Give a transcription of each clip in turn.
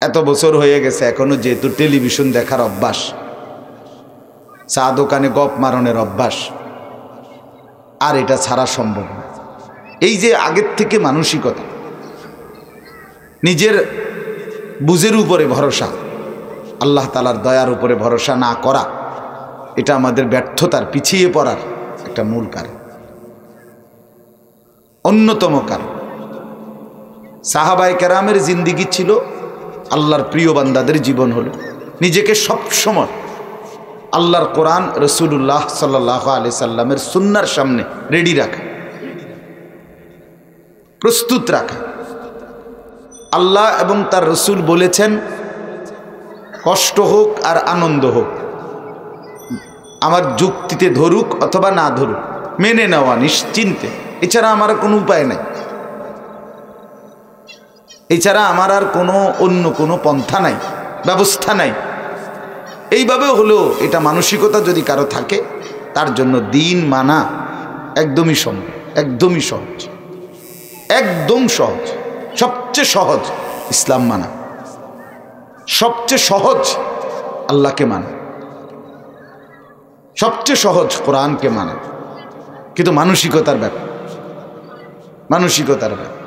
এত বছর হয়ে গেছে, এখনো যেহেতু টেলিভিশন দেখার অভ্যাস, চা দোকানে গপ মারণের অভ্যাস, আর এটা ছাড়া সম্ভব না। এই যে আগের থেকে মানসিকতা, নিজের বুঝের উপরে ভরসা, আল্লাহ তাআলার দয়ার উপরে ভরসা না করা, এটা আমাদের ব্যর্থতার, পিছিয়ে পড়ার একটা মূল কারণ, অন্যতম কারণ। সাহাবায়ে কেরামের জিন্দিগি ছিল, আল্লাহর প্রিয় বান্দাদের জীবন হলো নিজেকে সবসময় আল্লাহর কোরআন, রাসূলুল্লাহ সাল্লাল্লাহু আলাইহি সাল্লামের সুন্নাহর সামনে রেডি রাখা, প্রস্তুত রাখা। আল্লাহ এবং তার রসুল বলেছেন, কষ্ট হোক আর আনন্দ হোক, আমার যুক্তিতে ধরুক অথবা না ধরুক, মেনে নেওয়া নিশ্চিন্তে, এছাড়া আমার কোনো উপায় নাই, এছাড়া আমার আর অন্য কোনো পন্থা নাই, ব্যবস্থা নাই। এইভাবে হলেও এটা মানসিকতা যদি কারো থাকে, তার জন্য দিন মানা একদমই সম্ভব, একদমই সহজ, একদম সহজ। সবচেয়ে সহজ ইসলাম মানা, সবচেয়ে সহজ আল্লাহকে মানা, সবচেয়ে সহজ কোরআনকে মানা। কিন্তু মানসিকতার ব্যাপার, মানসিকতার ব্যাপার।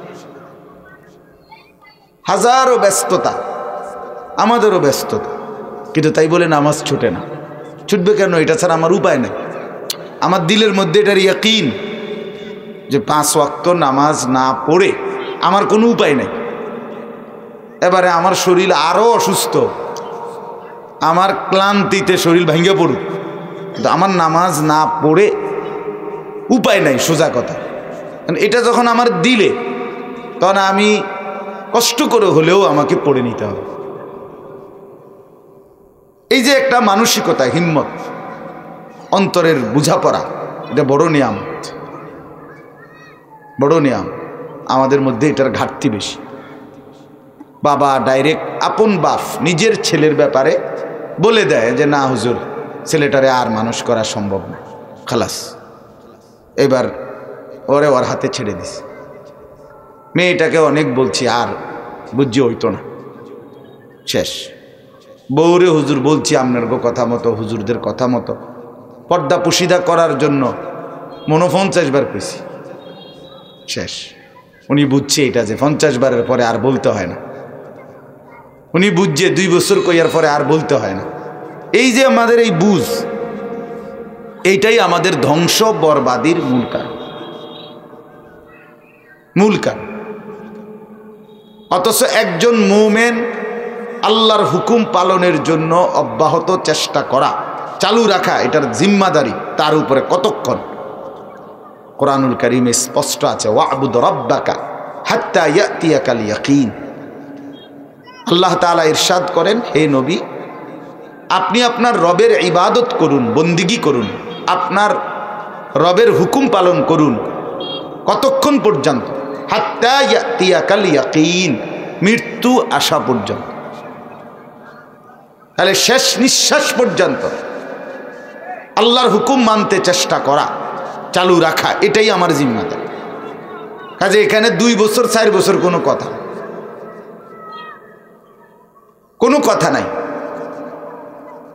হাজারো ব্যস্ততা, আমাদেরও ব্যস্ততা, কিন্তু তাই বলে নামাজ ছুটে না। ছুটবে কেন? এটা ছাড়া আমার উপায় নেই। আমার দিলের মধ্যে এটার ইয়াকিন যে 5 ওয়াক্ত নামাজ না পড়ে আমার কোনো উপায় নেই। এবারে আমার শরীর আরও অসুস্থ, আমার ক্লান্তিতে শরীর ভেঙে পড়ুক, কিন্তু আমার নামাজ না পড়ে উপায় নাই, সোজা কথা। এটা যখন আমার দিলে, তখন আমি কষ্ট করে হলেও আমাকে পড়ে নিতে হবে। এই যে একটা মানসিকতা, হিম্মত, অন্তরের বুঝাপড়া, এটা বড় নিয়ামত, বড় নিয়ামত। আমাদের মধ্যে এটার ঘাটতি বেশি। বাবা ডাইরেক্ট, আপন বাপ নিজের ছেলের ব্যাপারে বলে দেয় যে না হুজুর, ছেলেটারে আর মানুষ করা সম্ভব না, খালাস, এবার ওর হাতে ছেড়ে দিস। মেয়েটাকে অনেক বলছি, আর বুঝছি হইতো না, শেষ। বউরে হুজুর বলছি আপনার কথা মতো, হুজুরদের কথা মতো পর্দা পুশিদা করার জন্য 50 বার কইছি, শেষ। উনি বুঝছে এটা যে 50 বারের পরে আর বলতে হয় না, উনি বুঝছে 2 বছর কইয়ার পরে আর বলতে হয় না। এই যে আমাদের এই বুঝ, এইটাই আমাদের ধ্বংস বরবাদির মূল কারণ, মূল কারণ। অথচ একজন মুমিন আল্লাহর হুকুম পালনের জন্য অব্যাহত চেষ্টা করা, চালু রাখা, এটার জিম্মাদারি তার উপরে কতক্ষণ? কোরআনুল কারীমে স্পষ্ট আছে, ওয়া'বুদ রাব্বাকা হাত্তা ইয়াতিয়াকাল ইয়াকিন। আল্লাহ তাআলা ইরশাদ করেন, হে নবী, আপনি আপনার রবের ইবাদত করুন, বন্দিগি করুন, আপনার রবের হুকুম পালন করুন। কতক্ষণ পর্যন্ত? হাত্তা ইয়াতিয়াকাল ইয়াকিন, মৃত্যু আসা পর্যন্ত। তাহলে শেষ নিঃশ্বাস পর্যন্ত আল্লাহর হুকুম মানতে চেষ্টা করা, চালু রাখা, এটাই আমার জিম্মাদারি। কাজে এখানে 2 বছর 4 বছর কোনো কথা, কোনো কথা নাই।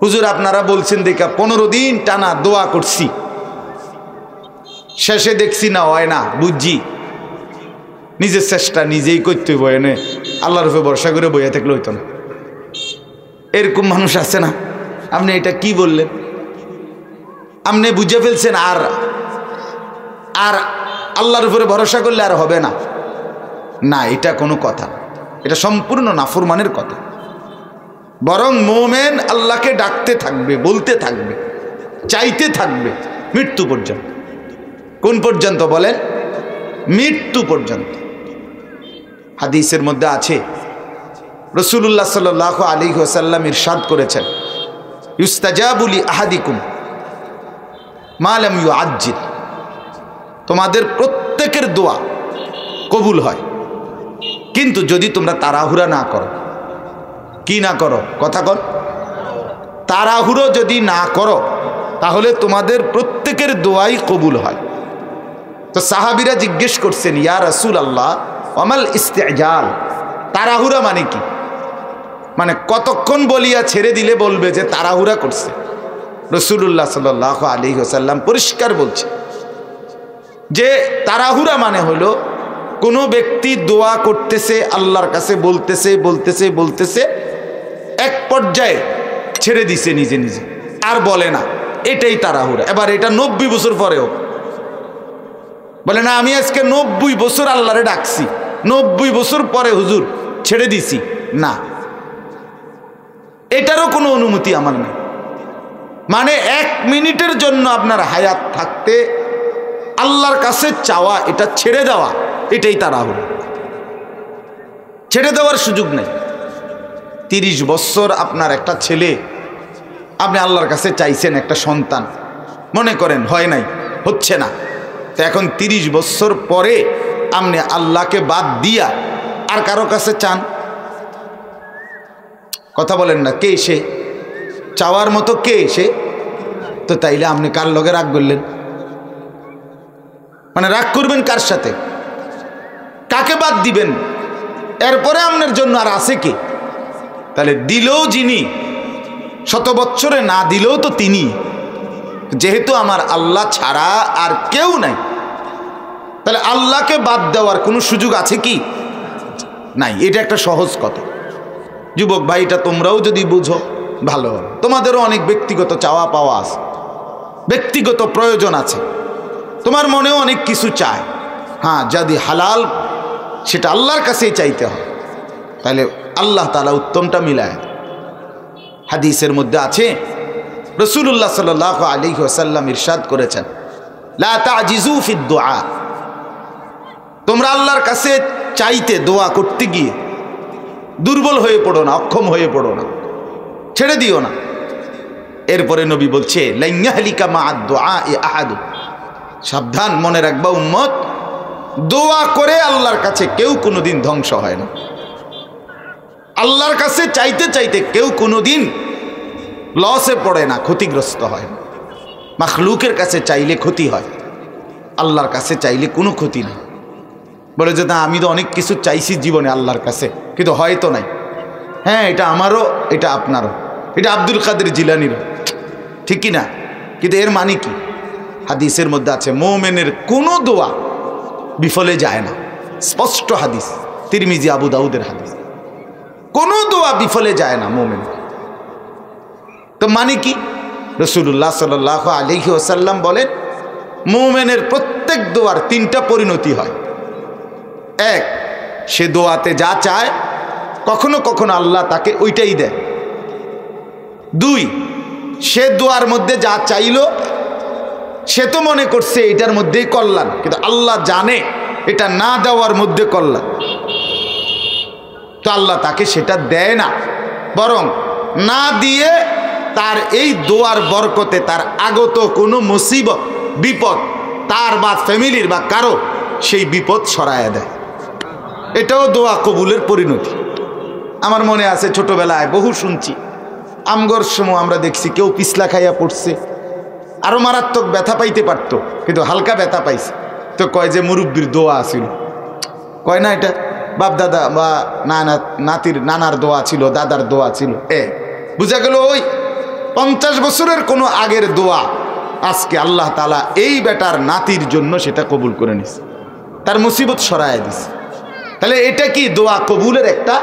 হুজুর আপনারা বলছেন দেখা 15 দিন টানা দোয়া করছি, শেষে দেখছি না হয় না, বুঝছি নিজের চেষ্টা নিজেই করতে বয়ে নে, আল্লাহর উপরে ভরসা করে বইয়া থাকলে হইতো না। এরকম মানুষ আছে না? আপনি এটা কি বললেন? আপনি বুঝে ফেলছেন আর আর আল্লাহর উপরে ভরসা করলে আর হবে না। না, এটা কোনো কথা, এটা সম্পূর্ণ নাফরমানের কথা। বরং মুমিন আল্লাহকে ডাকতে থাকবে, বলতে থাকবে, চাইতে থাকবে মৃত্যু পর্যন্ত। কোন পর্যন্ত বলেন? মৃত্যু পর্যন্ত। হাদিসের মধ্যে আছে, রাসূলুল্লাহ সাল্লাল্লাহু আলাইহি ওয়াসাল্লাম ইরশাদ করেছেন, ইউস্তাজাবু লি আহাদিকুম মা লাম ইউআজ্জিল। তোমাদের প্রত্যেকের দোয়া কবুল হয়, কিন্তু যদি তোমরা তাড়াহুড়া না করো। কি না করো? কথা কর। তাড়াহুড়ো যদি না করো, তাহলে তোমাদের প্রত্যেকের দোয়াই কবুল হয়। তো সাহাবীরা জিজ্ঞেস করছেন, ইয়া রাসূলুল্লাহ ওয়ামাল ইস্তিজাল, তাড়াহুড়া মানে কি? মানে কতক্ষণ বলিয়া ছেড়ে দিলে বলবে যে তাড়াহুড়া করছে। রাসূলুল্লাহ সাল্লাল্লাহু আলাইহি ওয়াসাল্লাম পরিষ্কার বলছে যে তাড়াহুড়া মানে হলো কোনো ব্যক্তি দোয়া করতেছে, আল্লাহর কাছে বলতেছে বলতেছে বলতেছে, এক পর্যায়ে ছেড়ে দিছে নিজে নিজে, আর বলে না, এটাই তাড়াহুড়া। এবার এটা 90 বছর পরেও বলে না, আমি আজকে 90 বছর আল্লাহরে ডাকছি, 90 বছর পরে হুজুর ছেড়ে দিছি, না, এটারও কোনো অনুমতি আমার নেই। মানে 1 মিনিটের জন্য আপনার হায়াত থাকতে আল্লাহর কাছে চাওয়া, এটা ছেড়ে দেওয়া, এটাই তাড়াহুড়া। ছেড়ে দেওয়ার সুযোগ নেই। 30 বছর আপনার একটা ছেলে, আপনি আল্লাহর কাছে চাইছেন একটা সন্তান, মনে করেন হয় নাই, হচ্ছে না, তো এখন 30 বছর পরে আপনি আল্লাহকে বাদ দিয়া আর কারো কাছে চান? কথা বলেন না, কে সে? চাওয়ার মতো কে সে? তো তাইলে আপনি কার লগে রাগ করলেন? মানে রাগ করবেন কার সাথে? কাকে বাদ দিবেন? এরপরে আপনার জন্য আর আছে কে? তাহলে দিলেও যিনি, 100 বছরে না দিলেও তো তিনি। যেহেতু আমার আল্লাহ ছাড়া আর কেউ নাই, তাহলে আল্লাহকে বাদ দেওয়ার কোনো সুযোগ আছে কি? নাই। এটা একটা সহজ কথা। যুবক ভাইটা তোমরাও যদি বুঝো ভালো হবে। তোমাদেরও অনেক ব্যক্তিগত চাওয়া পাওয়া আছে, ব্যক্তিগত প্রয়োজন আছে, তোমার মনেও অনেক কিছু চায়। হ্যাঁ, যদি হালাল সেটা আল্লাহর কাছেই চাইতে হয়, তাহলে আল্লাহ তাআলা উত্তমটা মিলায়। হাদিসের মধ্যে আছে, রাসূলুল্লাহ সাল্লাল্লাহু আলাইহি ওয়াসাল্লাম ইরশাদ করেছেন, লা তা'জিজু ফিদ দুআ, তোমরা আল্লাহর কাছে চাইতে, দোয়া করতে গিয়ে দুর্বল হয়ে পড়ো না, অক্ষম হয়ে পড়ো না, ছেড়ে দিও না। এরপরে নবী বলছে, লান ইয়াহলিকা মা'আদ দুআই আহাদ, সাবধান, মনে রাখবা উম্মত, দোয়া করে আল্লাহর কাছে কেউ কোনোদিন ধ্বংস হয় না। আল্লাহর কাছে চাইতে চাইতে কেউ কোনোদিন লসে পড়ে না, ক্ষতিগ্রস্ত হয় না। মাখলুকের কাছে চাইলে ক্ষতি হয়, আল্লাহর কাছে চাইলে কোনো ক্ষতি নেই। বলে যে না, আমি তো অনেক কিছু চাইছি জীবনে আল্লাহর কাছে, কিন্তু হয়তো নাই। হ্যাঁ, এটা আমারও, এটা আপনারও, এটা আব্দুল কাদের জিলানিরও, ঠিক কি না? কিন্তু এর মানে কি? হাদিসের মধ্যে আছে, মুমিনের কোনো দোয়া বিফলে যায় না। স্পষ্ট হাদিস, তিরমিজি, আবু দাউদের হাদিস। কোনো দোয়া বিফলে যায় না মুমিন। তো মানে কি? রাসূলুল্লাহ সাল্লাল্লাহু আলাইহি ওয়াসাল্লাম বলেন, মুমিনের প্রত্যেক দোয়ার 3টা পরিণতি হয়। 1, সে দোয়াতে যা চায় কখনো কখনো আল্লাহ তাকে ওইটাই দেয়। 2, সে দোয়ার মধ্যে যা চাইল সে তো মনে করছে এটার মধ্যেই কল্যাণ, কিন্তু আল্লাহ জানে এটা না দেওয়ার মধ্যে কল্যাণ, তো আল্লাহ তাকে সেটা দেয় না, বরং না দিয়ে তার এই দোয়ার বরকতে তার আগত কোনো মুসিবত, বিপদ, তার বা ফ্যামিলির বা কারো, সেই বিপদ সরায়া দেয়। এটাও দোয়া কবুলের পরিণতি। আমার মনে আছে, ছোটবেলায় বহু শুনছি, আমগর সময় আমরা দেখছি কেউ পিছলা খাইয়া পড়ছে, আরো মারাত্মক ব্যথা পাইতে পারত, কিন্তু হালকা ব্যথা পাইছে, তো কয় যে মুরব্বির দোয়া ছিল। কয় না, এটা বাপ দাদা বা নাতির নানার দোয়া ছিল, দাদার দোয়া ছিল। বুঝা গেল ওই 50 বছরের কোনো আগের দোয়া আজকে আল্লাহ তাআলা এই বেটার নাতির জন্য সেটা কবুল করে নিছে, তার মুসিবত সরায় দিছে। তাহলে এটা কি? দোয়া কবুলের একটা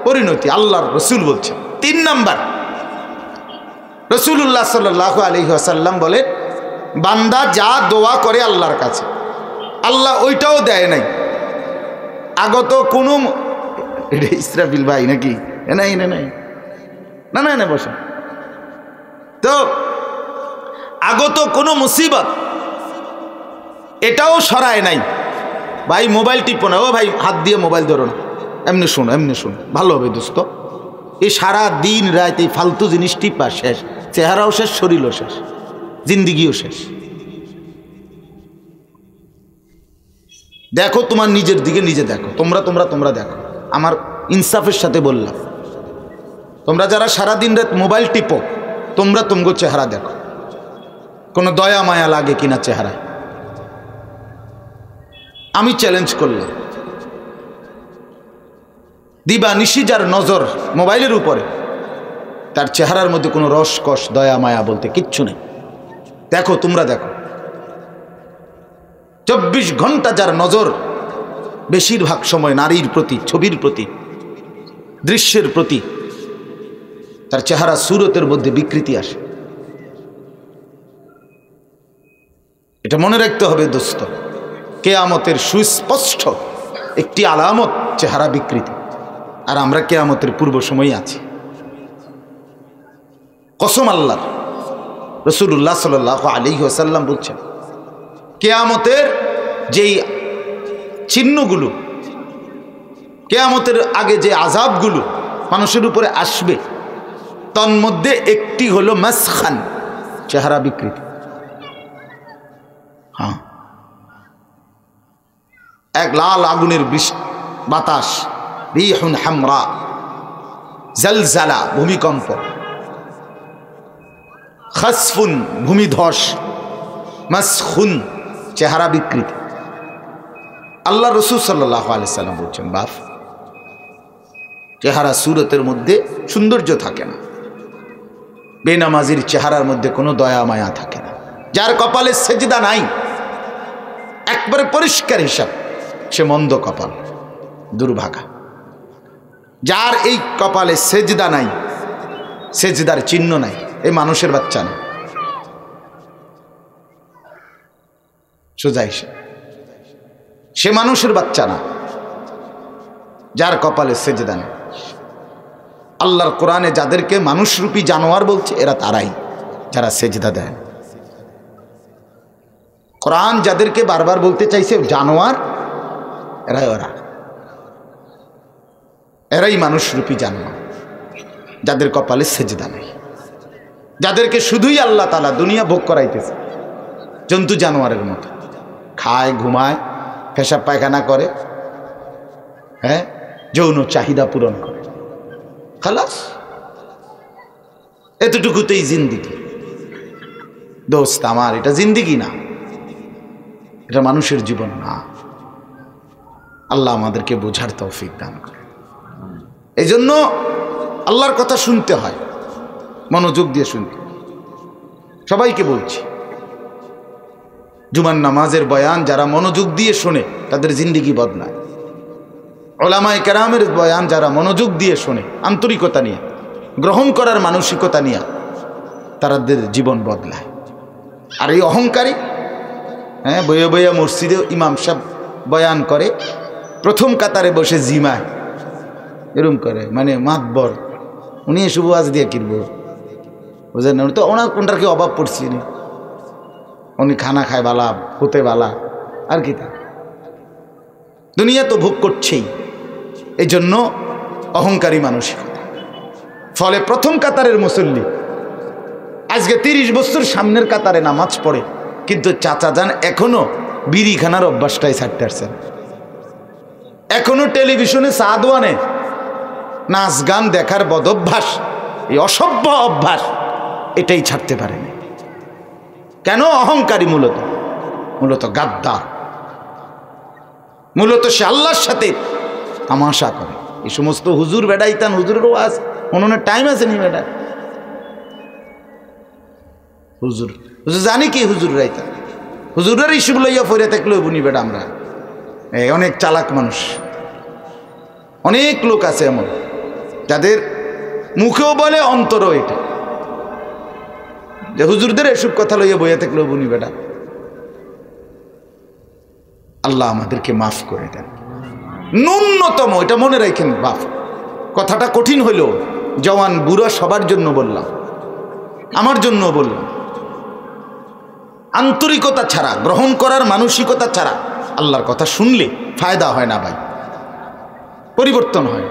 পরিণতি। আল্লাহর রসুল বলছে। 3 নাম্বার, রাসূলুল্লাহ সাল্লাল্লাহু আলাইহি ওয়াসাল্লাম বলেন, বান্দা যা দোয়া করে আল্লাহর কাছে, আল্লাহ ওইটাও দেয় নাই। আগত কোনো, এটা ইসরাফিল ভাই নাকি? নাই না নাই না না না বসে। তো আগত কোনো মুসিবত এটাও সরায় নাই। ভাই মোবাইল টিপো না, ও ভাই হাত দিয়ে মোবাইল ধরো না, এমনি শোনো, এমনি শোনো, ভালো হবে দোস্ত। এই সারা দিন রাত এই ফালতু জিনিস টিপা শেষ, চেহারাও শেষ, শরীরও শেষ, জিন্দিগিও শেষ। দেখো তোমার নিজের দিকে নিজে দেখো, তোমরা দেখো। আমার ইনসাফের সাথে বললাম, তোমরা যারা সারাদিন রাত মোবাইল টিপো, তোমরা তুমগো চেহারা দেখো, কোনো দয়া মায়া লাগে কিনা চেহারায়। আমি চ্যালেঞ্জ করলাম, দিবা নিশি যার নজর মোবাইলের উপরে, তার চেহারার মধ্যে কোনো রসকস দয়া মায়া বলতে কিচ্ছু নেই। দেখো, তোমরা দেখো, 24 ঘন্টা যার নজর বেশিরভাগ সময় নারীর প্রতি, ছবির প্রতি, দৃশ্যের প্রতি, তার চেহারা সুরতের মধ্যে বিকৃতি আসে। এটা মনে রাখতে হবে দোস্ত, কেয়ামতের সুস্পষ্ট একটি আলামত চেহারা বিকৃতি। আর আমরা কেয়ামতের পূর্ব সময় আছি। কসম আল্লাহর, রাসূলুল্লাহ সাল্লাল্লাহু আলাইহি ওয়াসাল্লাম বলছেন, কেয়ামতের যেই চিহ্নগুলো, কেয়ামতের আগে যে আযাবগুলো মানুষের উপরে আসবে, তন্মধ্যে একটি হলো মাসখান, চেহারা বিকৃতি। হ্যাঁ, এক লাল আগুনের বাতাস, রিহুন হামরা, জালজালা ভূমিকম্প, খাসফুন ভূমিধস, মাসখুন চেহারা বিকৃতি। আল্লাহ রাসূল সাল্লাল্লাহু আলাইহি সাল্লাম বলছেন, বাপ, চেহারা সুরতের মধ্যে সৌন্দর্য থাকে না, বেনামাজির চেহারার মধ্যে কোনো দয়া মায়া থাকে না, যার কপালে সেজদা নাই, একবারে পরিষ্কার হিসাব, সে মন্দ কপাল, দুর্ভাগা। যার এই কপালে সেজদা নাই, সেজদার চিহ্ন নাই, এই মানুষের বাচ্চা না, সোজা হিসাব, সে মানুষের বাচ্চা না, যার কপালে সেজদা নেই। আল্লাহর কোরআনে যাদেরকে মানুষরূপী জানোয়ার বলছে, এরা তারাই যারা সেজদা দেয়। কোরআন যাদেরকে বারবার বলতে চাইছে জানোয়ার, এরাই মানুষরূপী জানোয়ার, যাদের কপালে সেজদা নেই, যাদেরকে শুধুই আল্লাহ তাআলা দুনিয়া ভোগ করাইতেছে, জন্তু জানোয়ারের মতো খায়, ঘুমায়, পেশাব পায়খানা করে, হ্যাঁ, যৌন চাহিদা পূরণ করে, খালাস, এতটুকুতেই জিন্দিগি। দোস্ত আমার, এটা জিন্দিগি না, এটা মানুষের জীবন না। আল্লাহ আমাদেরকে বোঝার তৌফিক দান করে। এই জন্য আল্লাহর কথা শুনতে হয়, মনোযোগ দিয়ে শুনতে। সবাইকে বলছি, জুমার নামাজের বয়ান যারা মনোযোগ দিয়ে শোনে তাদের জিন্দিগি বদলায়। উলামায়ে কেরামের বয়ান যারা মনোযোগ দিয়ে শোনে, আন্তরিকতা নিয়ে, গ্রহণ করার মানসিকতা নিয়ে, তাদের জীবন বদলায়। আর এই অহংকারী, হ্যাঁ, বইয়া বইয়া মসজিদে ইমাম সাহেব বয়ান করে, প্রথম কাতারে বসে জিমায়, এরম করে, মানে মাতবর, উনি এসব আজ দিয়ে কিনব, বুঝলেন না? তো ওনার কোনটার কি অভাব পড়ছি না, উনি খানা খায় বালা, হতে বালা, আর কি তা, দুনিয়া তো ভোগ করছেই। এই জন্য অহংকারী মানসিকতা। ফলে প্রথম কাতারের মুসল্লি আজকে 30 বছর সামনের কাতারে নামাজ পড়ে, কিন্তু চাচা যান এখনো বিড়ি খানার অভ্যাসটাই ছাড়তে পারছেন, এখনো টেলিভিশনে সাদওয়ানে নাচ গান দেখার বদভ্যাস, এই অসভ্য অভ্যাস, এটাই ছাড়তে পারেনি। কেন? অহংকারী, মূলত গাদ্দার, মূলত সে আল্লাহর সাথে তামাশা করে। এই সমস্ত হুজুর বেড়াইতান, হুজুরেরও আজ উনার টাইম আছে নি বেটা, হুজুর জানি কি হুজুর রাইতান, হুজুরের ইস্যু লইয়া ফিরে থাকলে বুনি বেটা। আমরা অনেক চালাক মানুষ, অনেক লোক আছে এমন যাদের মুখেও বলে, অন্তরও এটা, যে হুজুরদের এসব কথা লইয়া বইয়া থাকলেও বুনি বেটা। আল্লাহ আমাদেরকে মাফ করে দেন। ন্যূনতম এটা মনে রাখেন বাপ, কথাটা কঠিন হইলেও জওয়ান বুড়া সবার জন্য বললাম, আমার জন্য বললাম, আন্তরিকতা ছাড়া, গ্রহণ করার মানসিকতা ছাড়া আল্লাহর কথা শুনলে ফায়দা হয় না ভাই, পরিবর্তন হয়।